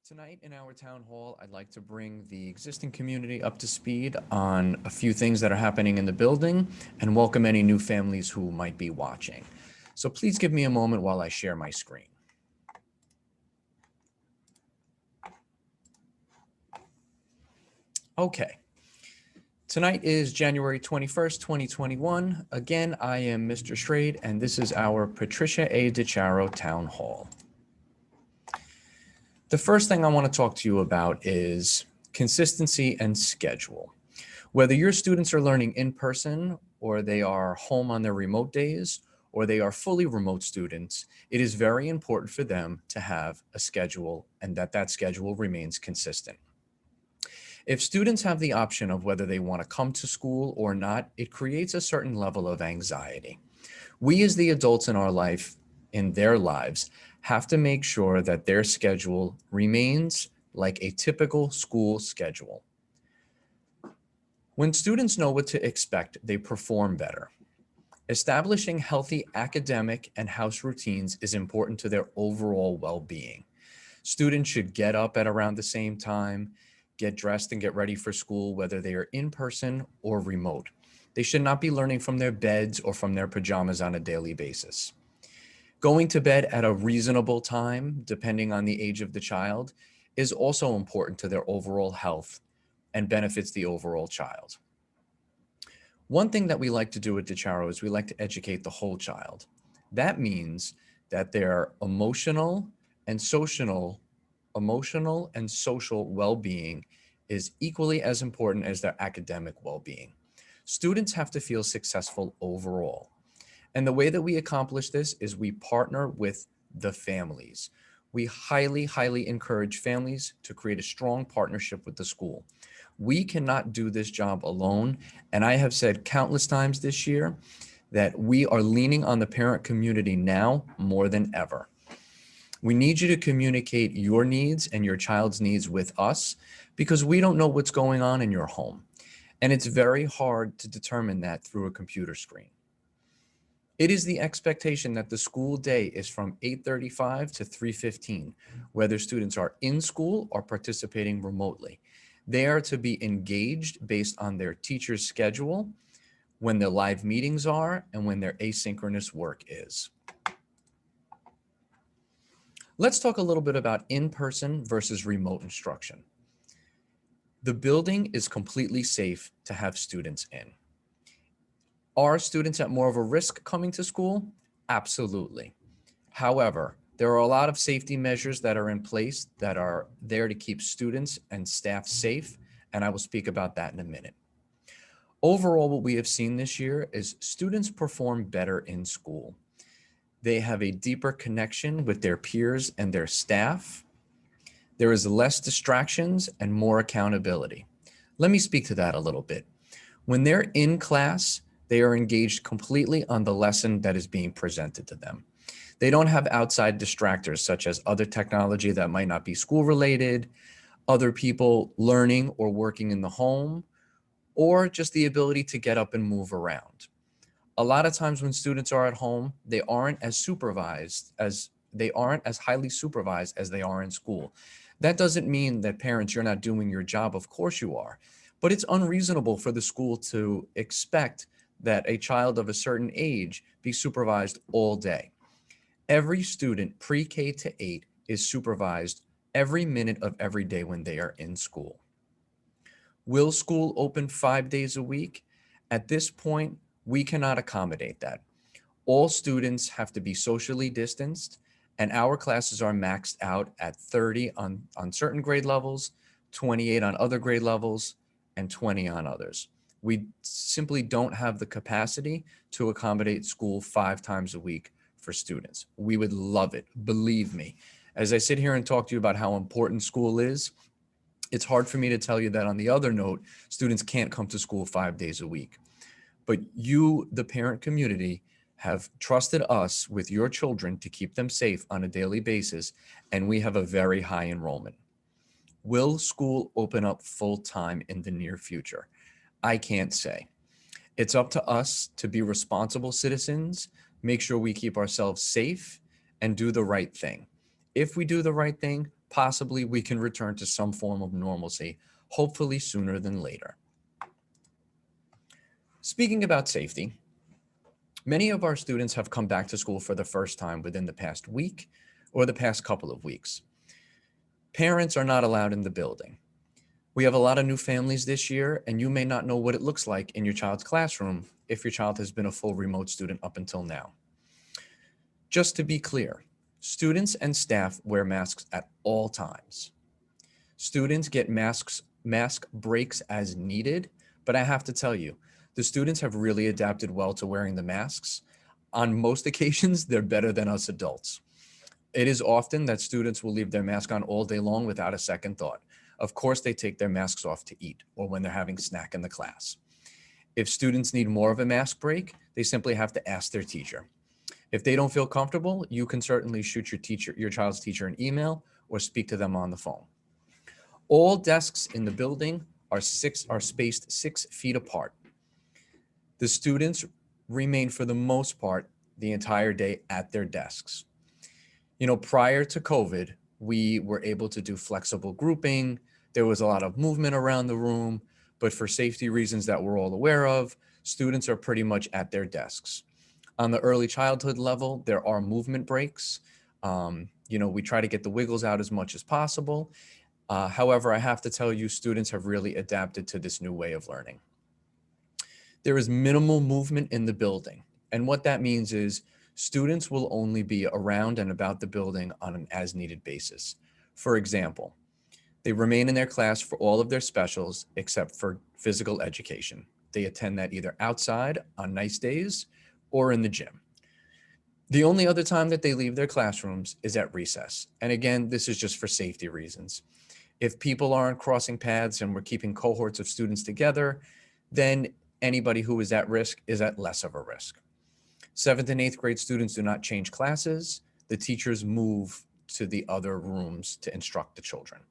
Tonight in our town hall, I'd like to bring the existing community up to speed on a few things that are happening in the building and welcome any new families who might be watching. So please give me a moment while I share my screen. Okay. Tonight is January 21st, 2021. Again, I am Mr. Schrade, and this is our Patricia A. DiChiaro Town Hall. The first thing I want to talk to you about is consistency and schedule. Whether your students are learning in person or they are home on their remote days or they are fully remote students, it is very important for them to have a schedule and that schedule remains consistent. If students have the option of whether they want to come to school or not, it creates a certain level of anxiety. We as the adults in our life, in their lives, have to make sure that their schedule remains like a typical school schedule. When students know what to expect, they perform better. Establishing healthy academic and house routines is important to their overall well-being. Students should get up at around the same time, get dressed and get ready for school, whether they are in person or remote. They should not be learning from their beds or from their pajamas on a daily basis. Going to bed at a reasonable time, depending on the age of the child, is also important to their overall health and benefits the overall child. One thing that we like to do at DiChiaro is we like to educate the whole child. That means that their emotional and social well-being is equally as important as their academic well-being. Students have to feel successful overall. And the way that we accomplish this is we partner with the families. We highly encourage families to create a strong partnership with the school. We cannot do this job alone. And I have said countless times this year that we are leaning on the parent community now more than ever. We need you to communicate your needs and your child's needs with us because we don't know what's going on in your home. And it's very hard to determine that through a computer screen. It is the expectation that the school day is from 8:35 to 3:15, whether students are in school or participating remotely. They are to be engaged based on their teacher's schedule, when their live meetings are, and when their asynchronous work is. Let's talk a little bit about in-person versus remote instruction. The building is completely safe to have students in. Are students at more of a risk coming to school? Absolutely. However, there are a lot of safety measures that are in place that are there to keep students and staff safe, and I will speak about that in a minute. Overall, what we have seen this year is students perform better in school. They have a deeper connection with their peers and their staff. There is less distractions and more accountability. Let me speak to that a little bit. When they're in class, they are engaged completely on the lesson that is being presented to them. They don't have outside distractors such as other technology that might not be school related, other people learning or working in the home, or just the ability to get up and move around. A lot of times when students are at home, they aren't as highly supervised as they are in school. That doesn't mean that parents, you're not doing your job. Of course you are, but it's unreasonable for the school to expect that a child of a certain age be supervised all day. Every student pre-K to 8 is supervised every minute of every day when they are in school. Will school open 5 days a week? At this point, we cannot accommodate that. All students have to be socially distanced, and our classes are maxed out at 30 on certain grade levels, 28 on other grade levels, and 20 on others. We simply don't have the capacity to accommodate school 5 times a week for students. We would love it, believe me. As I sit here and talk to you about how important school is, it's hard for me to tell you that on the other note, students can't come to school 5 days a week. But you, the parent community, have trusted us with your children to keep them safe on a daily basis, and we have a very high enrollment. Will school open up full time in the near future? I can't say. It's up to us to be responsible citizens, make sure we keep ourselves safe, and do the right thing. If we do the right thing, possibly we can return to some form of normalcy, hopefully sooner than later. Speaking about safety, many of our students have come back to school for the first time within the past week or the past couple of weeks. Parents are not allowed in the building. We have a lot of new families this year, and you may not know what it looks like in your child's classroom if your child has been a full remote student up until now. Just to be clear, students and staff wear masks at all times. Students get mask breaks as needed, but I have to tell you, the students have really adapted well to wearing the masks. On most occasions, they're better than us adults. It is often that students will leave their mask on all day long without a second thought. Of course, they take their masks off to eat or when they're having snack in the class. If students need more of a mask break, they simply have to ask their teacher. If they don't feel comfortable, you can certainly shoot your child's teacher an email or speak to them on the phone. All desks in the building are spaced 6 feet apart. The students remain for the most part the entire day at their desks. Prior to COVID, we were able to do flexible grouping. There was a lot of movement around the room, but for safety reasons that we're all aware of, students are pretty much at their desks. On the early childhood level, there are movement breaks. We try to get the wiggles out as much as possible. However, I have to tell you, students have really adapted to this new way of learning. There is minimal movement in the building. And what that means is students will only be around and about the building on an as-needed basis. For example, they remain in their class for all of their specials except for physical education. They attend that either outside on nice days or in the gym. The only other time that they leave their classrooms is at recess. And again, this is just for safety reasons. If people aren't crossing paths and we're keeping cohorts of students together, then anybody who is at risk is at less of a risk. 7th and 8th grade students do not change classes. The teachers move to the other rooms to instruct the children.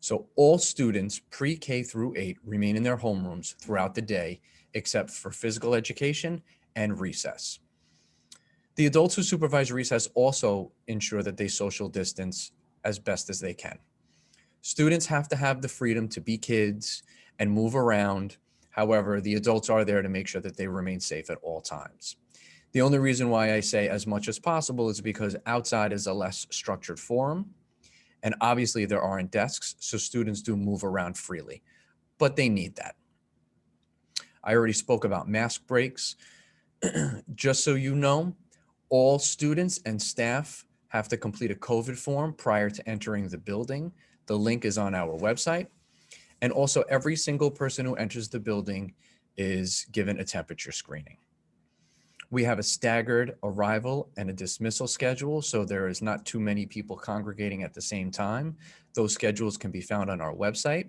So all students pre-K through 8 remain in their homerooms throughout the day, except for physical education and recess. The adults who supervise recess also ensure that they social distance as best as they can. Students have to have the freedom to be kids and move around. However, the adults are there to make sure that they remain safe at all times. The only reason why I say as much as possible is because outside is a less structured forum, and obviously there aren't desks, so students do move around freely, but they need that. I already spoke about mask breaks. Just so you know, all students and staff have to complete a COVID form prior to entering the building. The link is on our website. And also every single person who enters the building is given a temperature screening. We have a staggered arrival and a dismissal schedule, so there is not too many people congregating at the same time. Those schedules can be found on our website.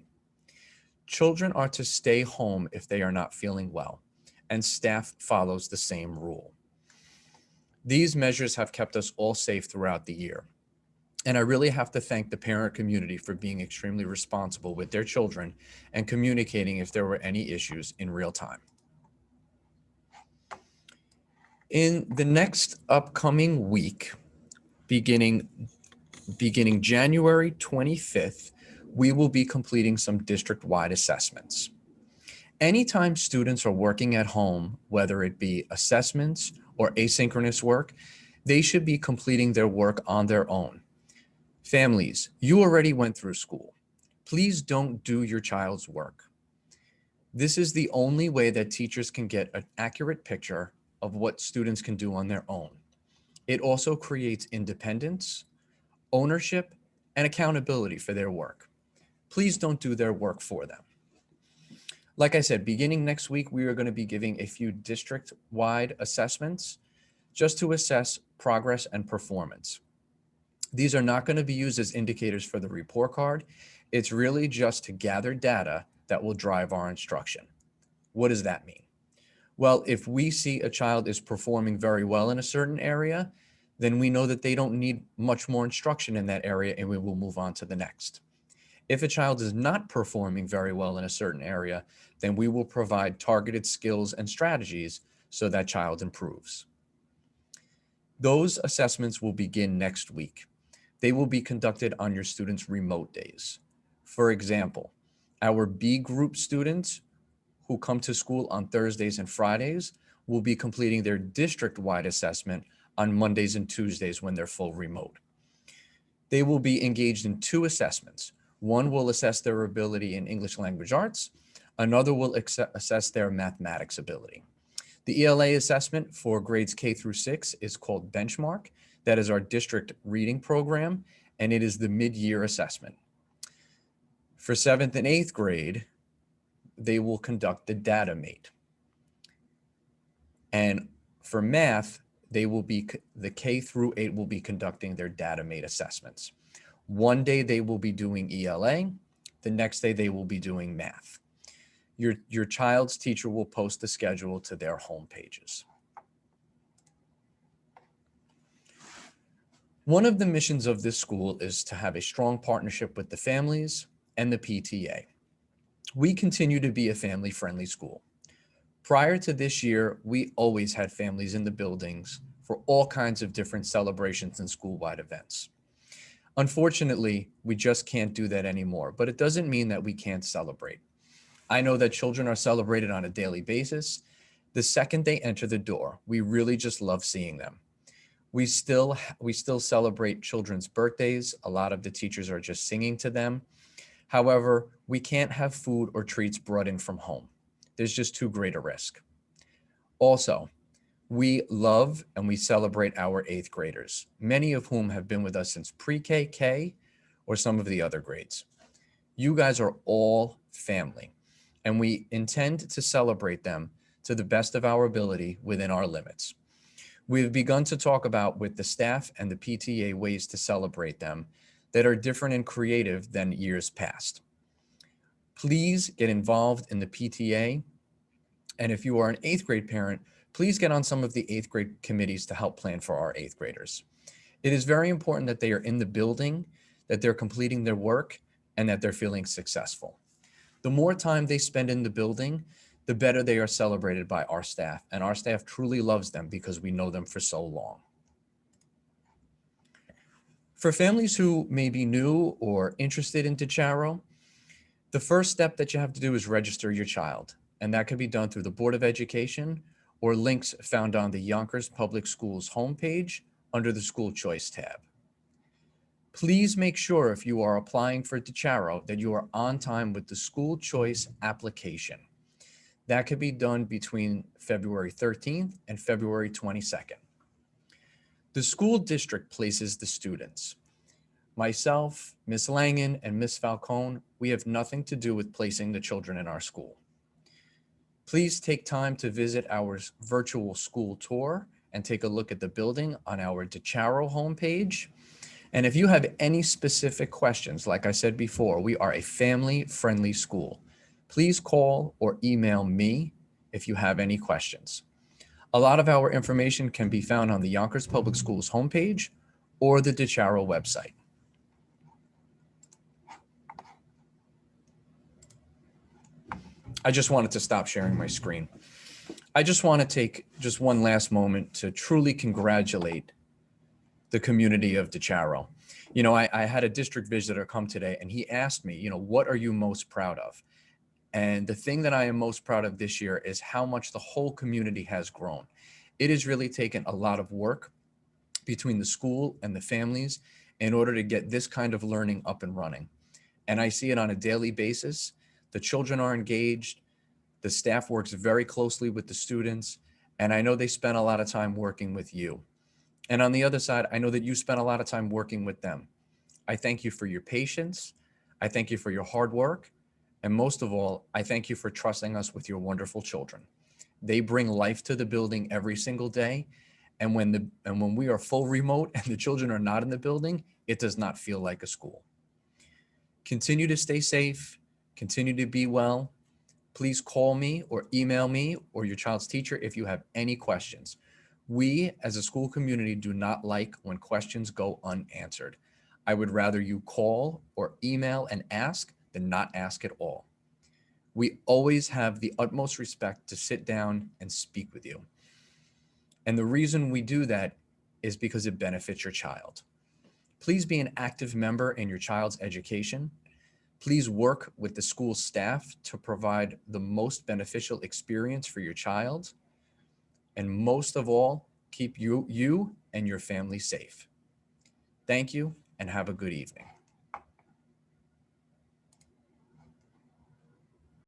Children are to stay home if they are not feeling well, and staff follows the same rule. These measures have kept us all safe throughout the year. And I really have to thank the parent community for being extremely responsible with their children and communicating if there were any issues in real time. In the next upcoming week, beginning January 25th, we will be completing some district-wide assessments. Anytime students are working at home, whether it be assessments or asynchronous work, they should be completing their work on their own. Families, you already went through school. Please don't do your child's work. This is the only way that teachers can get an accurate picture of what students can do on their own. It also creates independence, ownership, and accountability for their work. Please don't do their work for them. Like I said, beginning next week, we are going to be giving a few district-wide assessments just to assess progress and performance. These are not going to be used as indicators for the report card. It's really just to gather data that will drive our instruction. What does that mean? Well, if we see a child is performing very well in a certain area, then we know that they don't need much more instruction in that area and we will move on to the next. If a child is not performing very well in a certain area, then we will provide targeted skills and strategies so that child improves. Those assessments will begin next week. They will be conducted on your students' remote days. For example, our B group students who come to school on Thursdays and Fridays will be completing their district-wide assessment on Mondays and Tuesdays when they're full remote. They will be engaged in two assessments. One will assess their ability in English language arts. Another will assess their mathematics ability. The ELA assessment for grades K through 6 is called Benchmark. That is our district reading program, and it is the mid-year assessment. For 7th and 8th grade, they will conduct the data mate. And for math, the K through 8 will be conducting their data mate assessments. One day they will be doing ELA, the next day they will be doing math. Your child's teacher will post the schedule to their home pages. One of the missions of this school is to have a strong partnership with the families and the PTA. We continue to be a family-friendly school. Prior to this year, we always had families in the buildings for all kinds of different celebrations and school-wide events. Unfortunately, we just can't do that anymore, but it doesn't mean that we can't celebrate. I know that children are celebrated on a daily basis. The second they enter the door, we really just love seeing them. We still celebrate children's birthdays. A lot of the teachers are just singing to them. However, we can't have food or treats brought in from home. There's just too great a risk. Also, we love and we celebrate our 8th graders, many of whom have been with us since pre-K, K, or some of the other grades. You guys are all family, and we intend to celebrate them to the best of our ability within our limits. We've begun to talk about with the staff and the PTA ways to celebrate them that are different and creative than years past. Please get involved in the PTA. And if you are an 8th grade parent, please get on some of the 8th grade committees to help plan for our 8th graders. It is very important that they are in the building, that they're completing their work, and that they're feeling successful. The more time they spend in the building, the better they are celebrated by our staff. And our staff truly loves them because we know them for so long. For families who may be new or interested in DiChiaro, the first step that you have to do is register your child. And that can be done through the Board of Education or links found on the Yonkers Public Schools homepage under the School Choice tab. Please make sure if you are applying for DiChiaro that you are on time with the School Choice application. That could be done between February 13th and February 22nd. The school district places the students. Myself, Ms. Langen, and Ms. Falcone, we have nothing to do with placing the children in our school. Please take time to visit our virtual school tour and take a look at the building on our DiChiaro homepage. And if you have any specific questions, like I said before, we are a family-friendly school. Please call or email me if you have any questions. A lot of our information can be found on the Yonkers Public Schools homepage or the DiChiaro website. I just wanted to stop sharing my screen. I just want to take just one last moment to truly congratulate the community of DiChiaro. You know, I had a district visitor come today and he asked me, what are you most proud of? And the thing that I am most proud of this year is how much the whole community has grown. It has really taken a lot of work between the school and the families in order to get this kind of learning up and running. And I see it on a daily basis. The children are engaged. The staff works very closely with the students. And I know they spend a lot of time working with you. And on the other side, I know that you spent a lot of time working with them. I thank you for your patience. I thank you for your hard work. And most of all, I thank you for trusting us with your wonderful children. They bring life to the building every single day. And when we are full remote and the children are not in the building, it does not feel like a school. Continue to stay safe. Continue to be well. Please call me or email me or your child's teacher if you have any questions. We as a school community do not like when questions go unanswered. I would rather you call or email and ask than not ask at all. We always have the utmost respect to sit down and speak with you. And the reason we do that is because it benefits your child. Please be an active member in your child's education. Please work with the school staff to provide the most beneficial experience for your child. And most of all, keep you and your family safe. Thank you and have a good evening.